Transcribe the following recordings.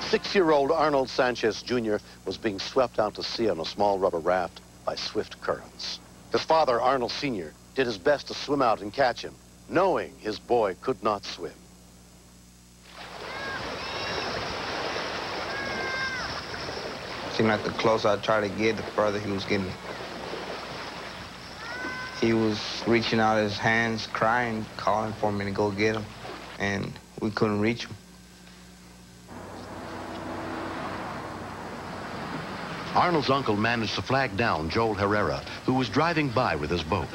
6-year-old Arnold Sanchez Jr. was being swept out to sea on a small rubber raft by swift currents. His father, Arnold Sr., did his best to swim out and catch him, knowing his boy could not swim. Seemed like the closer I tried to get, the further he was getting. He was reaching out his hands, crying, calling for me to go get him, and we couldn't reach him. Arnold's uncle managed to flag down Joel Herrera, who was driving by with his boat.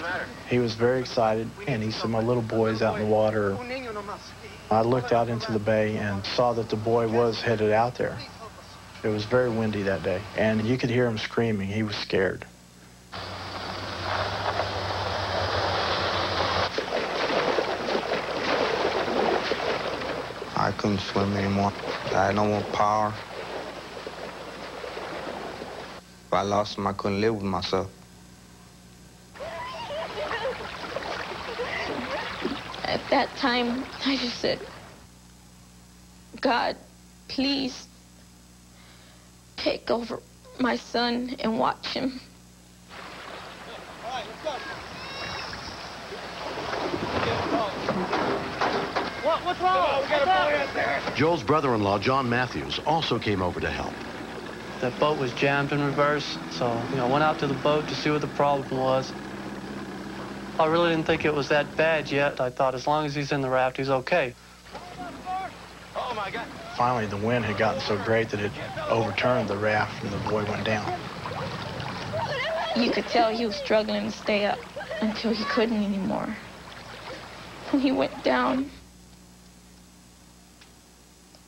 He was very excited, and he said, "My little boy's out in the water." I looked out into the bay and saw that the boy was headed out there. It was very windy that day, and you could hear him screaming. He was scared. I couldn't swim anymore. I had no more power. If I lost him, I couldn't live with myself. At that time, I just said, "God, please take over my son and watch him." What's wrong? We got a boy out there. Joel's brother-in-law, John Matthews, also came over to help. The boat was jammed in reverse, so, I went out to the boat to see what the problem was. I really didn't think it was that bad yet. I thought as long as he's in the raft, he's okay. Oh, my God. Finally, the wind had gotten so great that it overturned the raft, and the boy went down. You could tell he was struggling to stay up until he couldn't anymore. When he went down,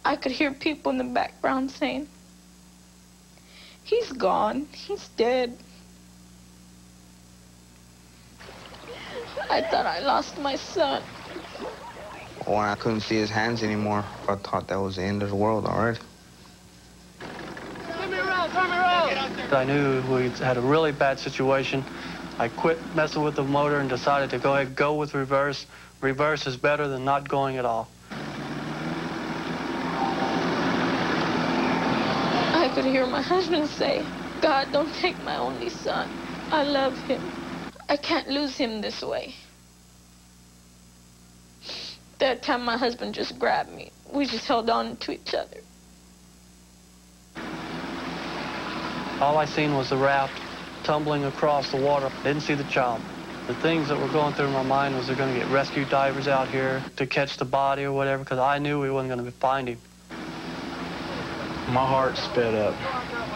I could hear people in the background saying, "He's gone, he's dead." I thought I lost my son. When I couldn't see his hands anymore, I thought that was the end of the world already. Turn me around, turn me around. I knew we had a really bad situation. I quit messing with the motor and decided to go with reverse. Reverse is better than not going at all. I could hear my husband say, "God, don't take my only son. I love him. I can't lose him this way." That time my husband just grabbed me. We just held on to each other. All I seen was the raft tumbling across the water. Didn't see the child. The things that were going through my mind was they're going to get rescue divers out here to catch the body or whatever, because I knew we wasn't going to find him. My heart sped up.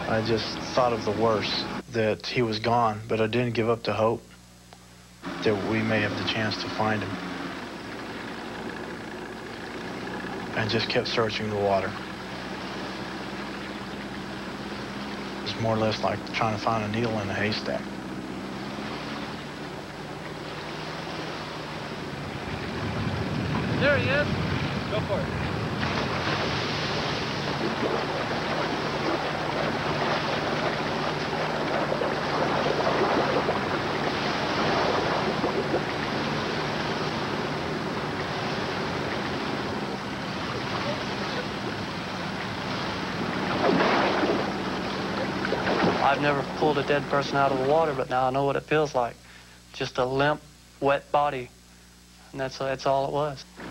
I just thought of the worst, that he was gone, but I didn't give up the hope that we may have the chance to find him. And just kept searching the water. It was more or less like trying to find a needle in a haystack. There he is. Go for it. I've never pulled a dead person out of the water, but now I know what it feels like. Just a limp, wet body. And that's all it was. I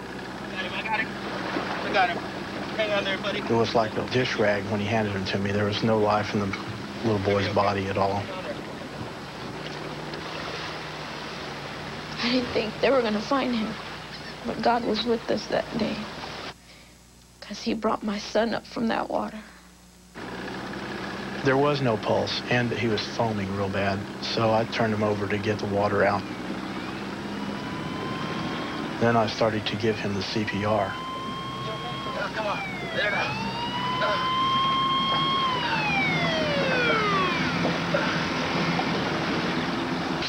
got him. I got him. Hang on there, buddy. It was like a dish rag when he handed him to me. There was no life in the little boy's body at all. I didn't think they were going to find him, but God was with us that day, because he brought my son up from that water. There was no pulse, and he was foaming real bad, so I turned him over to get the water out. Then I started to give him the CPR. Oh, come on. There now.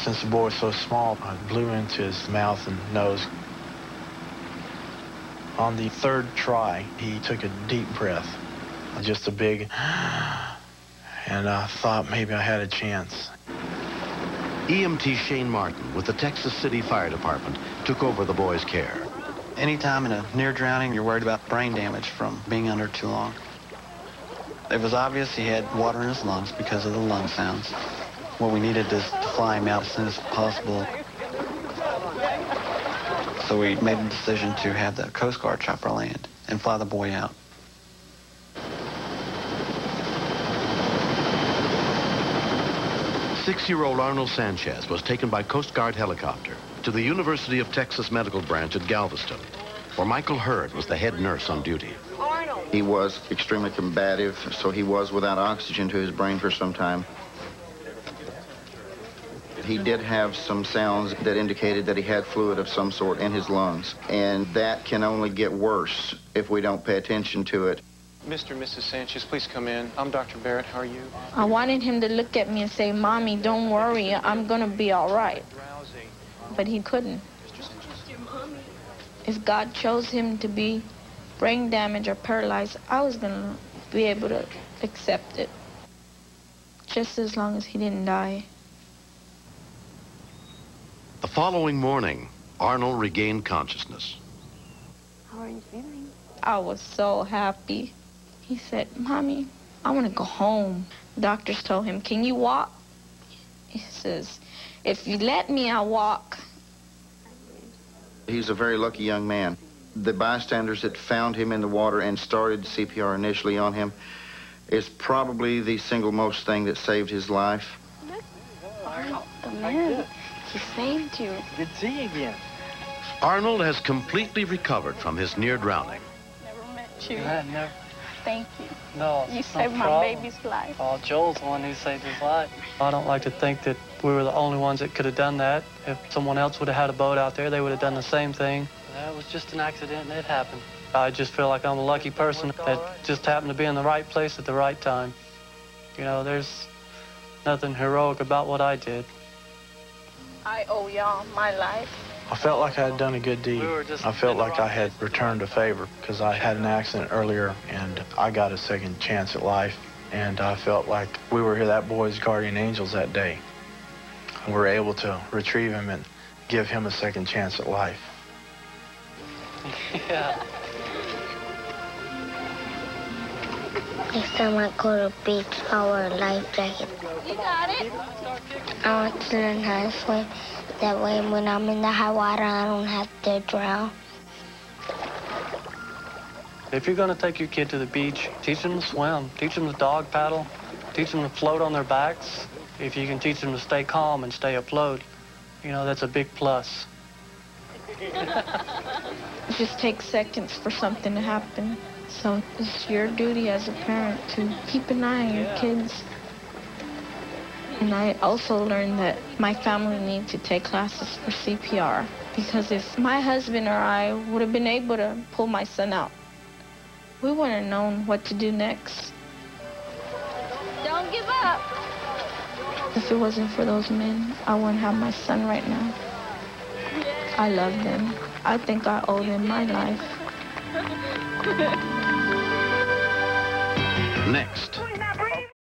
Since the boy was so small, I blew into his mouth and nose. On the third try, he took a deep breath, just a big, and I thought maybe I had a chance. EMT Shane Martin with the Texas City Fire Department took over the boy's care. Anytime in a near drowning, you're worried about brain damage from being under too long. It was obvious he had water in his lungs because of the lung sounds. What we needed is to fly him out as soon as possible. So we made a decision to have the Coast Guard chopper land and fly the boy out. Six-year-old Arnold Sanchez was taken by Coast Guard helicopter to the University of Texas Medical Branch at Galveston, where Michael Hurd was the head nurse on duty. He was extremely combative, so he was without oxygen to his brain for some time. He did have some sounds that indicated that he had fluid of some sort in his lungs, and that can only get worse if we don't pay attention to it. Mr. and Mrs. Sanchez, please come in. I'm Dr. Barrett. How are you? I wanted him to look at me and say, Mommy, don't worry, I'm gonna be all right. But he couldn't. If God chose him to be brain damaged or paralyzed, I was gonna be able to accept it. Just as long as he didn't die. The following morning, Arnold regained consciousness. How are you feeling? I was so happy. He said, Mommy, I want to go home. The doctors told him, can you walk? He says, if you let me, I'll walk. He's a very lucky young man. The bystanders that found him in the water and started CPR initially on him is probably the single most thing that saved his life. Arnold, the man, he saved you. Good to see you again. Arnold has completely recovered from his near drowning. Never met you. Never. Thank you. No, You saved my baby's life. Oh, Joel's the one who saved his life. I don't like to think that we were the only ones that could have done that. If someone else would have had a boat out there, they would have done the same thing. That was just an accident and it happened. I just feel like I'm a lucky person that just happened to be in the right place at the right time. You know, there's nothing heroic about what I did. I owe y'all my life. I felt like I had done a good deed. I felt like I had returned a favor because I had an accident earlier and I got a second chance at life. And I felt like we were that boy's guardian angels that day. We were able to retrieve him and give him a second chance at life. Yeah. Next time I go to the beach, I'll wear a life jacket. You got it. I want to learn how to swim. That way when I'm in the high water, I don't have to drown. If you're going to take your kid to the beach, teach them to swim, teach them to dog paddle, teach them to float on their backs. If you can teach them to stay calm and stay afloat, you know, that's a big plus. It just takes seconds for something to happen. So it's your duty as a parent to keep an eye on your kids. And I also learned that my family needs to take classes for CPR because if my husband or I would have been able to pull my son out, we wouldn't have known what to do next. Don't give up. If it wasn't for those men, I wouldn't have my son right now. I love them. I think I owe them my life. Next,